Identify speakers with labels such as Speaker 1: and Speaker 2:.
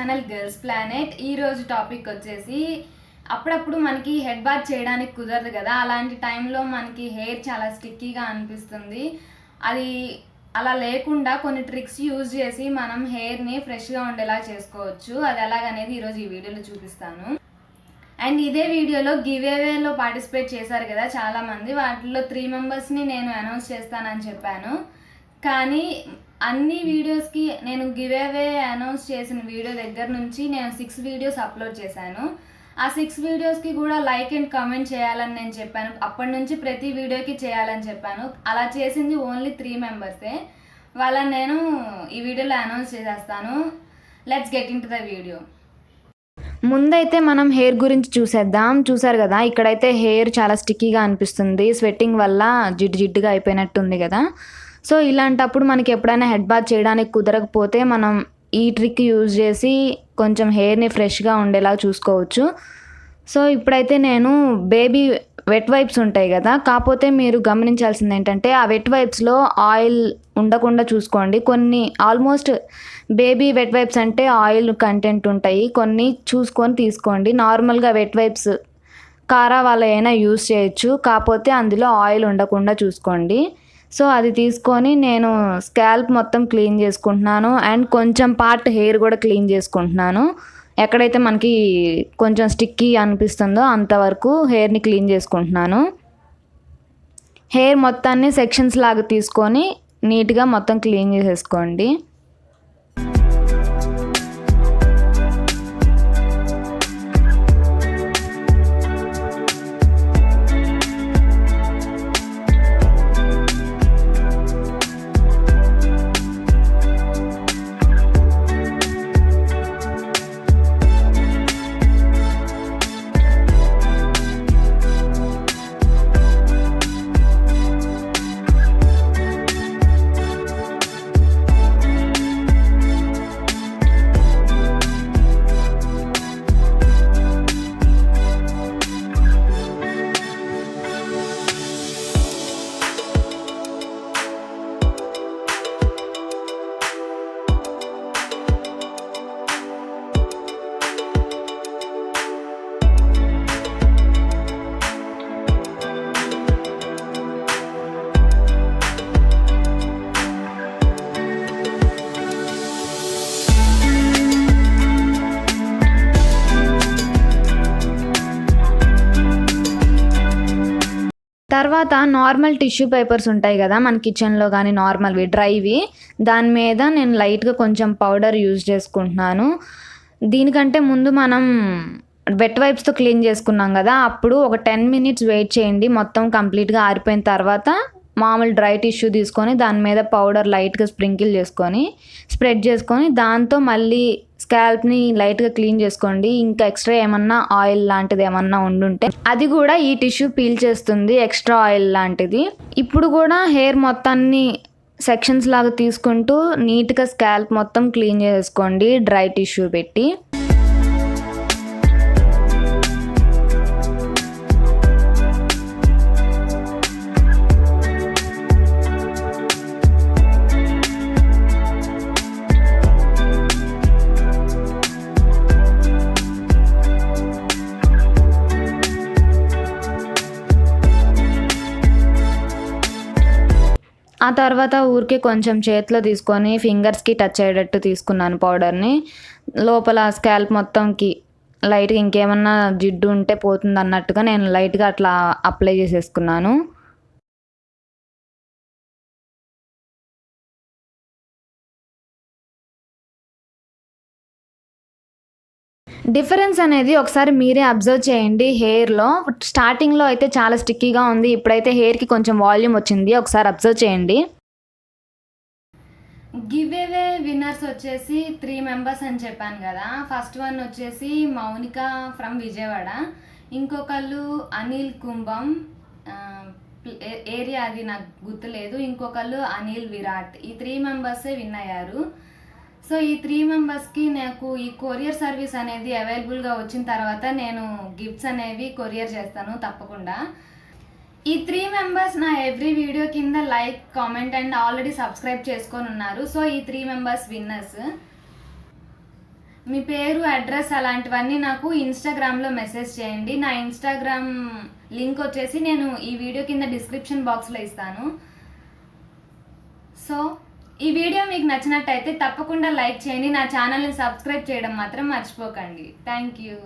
Speaker 1: Channel girls planet. ఈరోజు topic వచ్చేసి అప్పుడప్పుడు మనకి హెడ్ బాత్ చేయడానికి కుదరదు కదా, అలాంటి టైంలో మనకి హెయిర్ చాలా స్టిక్కీగా అనిపిస్తుంది. అది అలా లేకుండా కొన్ని ట్రిక్స్ యూజ్ చేసి మనం హెయిర్ని ఫ్రెష్గా ఉండేలా చేసుకోవచ్చు. అది ఎలాగనేది ఈరోజు ఈ వీడియోలో చూపిస్తాను. అండ్ ఇదే వీడియోలో గివేవేలో పార్టిసిపేట్ చేశారు కదా చాలామంది, వాటిలో 3 మెంబర్స్ని నేను అనౌన్స్ చేస్తానని చెప్పాను. కానీ అన్ని వీడియోస్కి నేను గివేవే అనౌన్స్ చేసిన వీడియో దగ్గర నుంచి నేను 6 వీడియోస్ అప్లోడ్ చేశాను. ఆ 6 వీడియోస్కి కూడా లైక్ అండ్ కామెంట్ చేయాలని నేను చెప్పాను. అప్పటి నుంచి ప్రతి వీడియోకి చేయాలని చెప్పాను. అలా చేసింది ఓన్లీ 3 మెంబర్సే. వాళ్ళని నేను ఈ వీడియోలో అనౌన్స్ చేసేస్తాను. Let's get in to the video.
Speaker 2: ముందైతే మనం హెయిర్ గురించి చూసేద్దాం. చూసారు కదా, ఇక్కడైతే హెయిర్ చాలా స్టిక్కీగా అనిపిస్తుంది. స్వెట్టింగ్ వల్ల జిడ్డుగా అయిపోయినట్టుంది కదా. సో ఇలాంటప్పుడు మనకి ఎప్పుడైనా హెడ్ బాత్ చేయడానికి కుదరకపోతే మనం ఈ ట్రిక్ యూజ్ చేసి కొంచెం హెయిర్ని ఫ్రెష్గా ఉండేలా చూసుకోవచ్చు. సో ఇప్పుడైతే నేను బేబీ వెట్ వైప్స్ ఉంటాయి కదా, కాకపోతే మీరు గమనించాల్సింది ఏంటంటే ఆ వెట్ వైప్స్లో ఆయిల్ ఉండకుండా చూసుకోండి. కొన్ని ఆల్మోస్ట్ బేబీ వెట్ వైప్స్ అంటే ఆయిల్ కంటెంట్ ఉంటాయి, కొన్ని చూసుకొని తీసుకోండి. నార్మల్గా వెట్ వైప్స్ కారా వాళ్ళ అయినా యూజ్ చేయొచ్చు, కాకపోతే అందులో ఆయిల్ ఉండకుండా చూసుకోండి. సో అది తీసుకొని నేను స్కాల్ప్ మొత్తం క్లీన్ చేసుకుంటున్నాను. అండ్ కొంచెం పార్ట్ హెయిర్ కూడా క్లీన్ చేసుకుంటున్నాను. ఎక్కడైతే మనకి కొంచెం స్టిక్కీ అనిపిస్తుందో అంతవరకు హెయిర్ని క్లీన్ చేసుకుంటున్నాను. హెయిర్ మొత్తాన్ని సెక్షన్స్ లాగా తీసుకొని నీట్గా మొత్తం క్లీన్ చేసేసుకోండి. తర్వాత నార్మల్ టిష్యూ పేపర్స్ ఉంటాయి కదా మన కిచెన్లో, కానీ నార్మల్వి డ్రైవి, దాని మీద నేను లైట్గా కొంచెం పౌడర్ యూజ్ చేసుకుంటున్నాను. దీనికంటే ముందు మనం వెట్ వైప్స్తో క్లీన్ చేసుకున్నాం కదా, అప్పుడు ఒక 10 మినిట్స్ వెయిట్ చేయండి. మొత్తం కంప్లీట్గా ఆరిపోయిన తర్వాత మామూలు డ్రై టిష్యూ తీసుకొని దాని మీద పౌడర్ లైట్గా స్ప్రింకిల్ చేసుకొని స్ప్రెడ్ చేసుకొని దాంతో మళ్ళీ స్కాల్ప్ని లైట్గా క్లీన్ చేసుకోండి. ఇంకా ఎక్స్ట్రా ఏమన్నా ఆయిల్ లాంటిది ఏమన్నా ఉండుంటే అది కూడా ఈ టిష్యూ పీల్ చేస్తుంది, ఎక్స్ట్రా ఆయిల్ లాంటిది. ఇప్పుడు కూడా హెయిర్ మొత్తాన్ని సెక్షన్స్ లాగా తీసుకుంటూ నీట్గా స్కాల్ప్ మొత్తం క్లీన్ చేసుకోండి డ్రై టిష్యూ పెట్టి. ఆ తర్వాత ఊరికే కొంచెం చేతిలో తీసుకొని ఫింగర్స్కి టచ్ అయ్యేటట్టు తీసుకున్నాను పౌడర్ని. లోపల స్కాల్ప్ మొత్తంకి లైట్గా ఇంకేమన్నా జిడ్డు ఉంటే పోతుంది అన్నట్టుగా నేను లైట్గా అట్లా అప్లై చేసేసుకున్నాను. డిఫరెన్స్ అనేది ఒకసారి మీరే అబ్జర్వ్ చేయండి. హెయిర్లో స్టార్టింగ్లో అయితే చాలా స్టిక్కీగా ఉంది, ఇప్పుడైతే హెయిర్కి కొంచెం వాల్యూమ్ వచ్చింది. ఒకసారి అబ్జర్వ్ చేయండి.
Speaker 1: గివేవే విన్నర్స్ వచ్చేసి 3 మెంబర్స్ అని చెప్పాను కదా. ఫస్ట్ వన్ వచ్చేసి మౌనిక ఫ్రమ్ విజయవాడ, ఇంకొకళ్ళు అనిల్ కుంభం, ఏరియా అది నాకు గుర్తులేదు, ఇంకొకళ్ళు అనిల్ విరాట్. ఈ 3 మెంబర్సే విన్ అయ్యారు. సో ఈ 3 మెంబర్స్కి నాకు ఈ కొరియర్ సర్వీస్ అనేది అవైలబుల్గా వచ్చిన తర్వాత నేను గిఫ్ట్స్ అనేవి కొరియర్ చేస్తాను తప్పకుండా. ఈ 3 మెంబర్స్ నా ఎవ్రీ వీడియో కింద like, comment and already subscribe చేసుకొని ఉన్నారు. సో ఈ 3 మెంబర్స్ విన్నర్స్. మీ పేరు, అడ్రస్ అలాంటివన్నీ నాకు ఇన్స్టాగ్రామ్లో మెసేజ్ చేయండి. నా ఇన్స్టాగ్రామ్ లింక్ వచ్చేసి నేను ఈ వీడియో కింద డిస్క్రిప్షన్ బాక్స్లో ఇస్తాను. సో ఈ వీడియో మీకు నచ్చినట్టయితే తప్పకుండా లైక్ చేయండి. నా ఛానల్ని సబ్స్క్రైబ్ చేయడం మాత్రం మర్చిపోకండి. Thank you.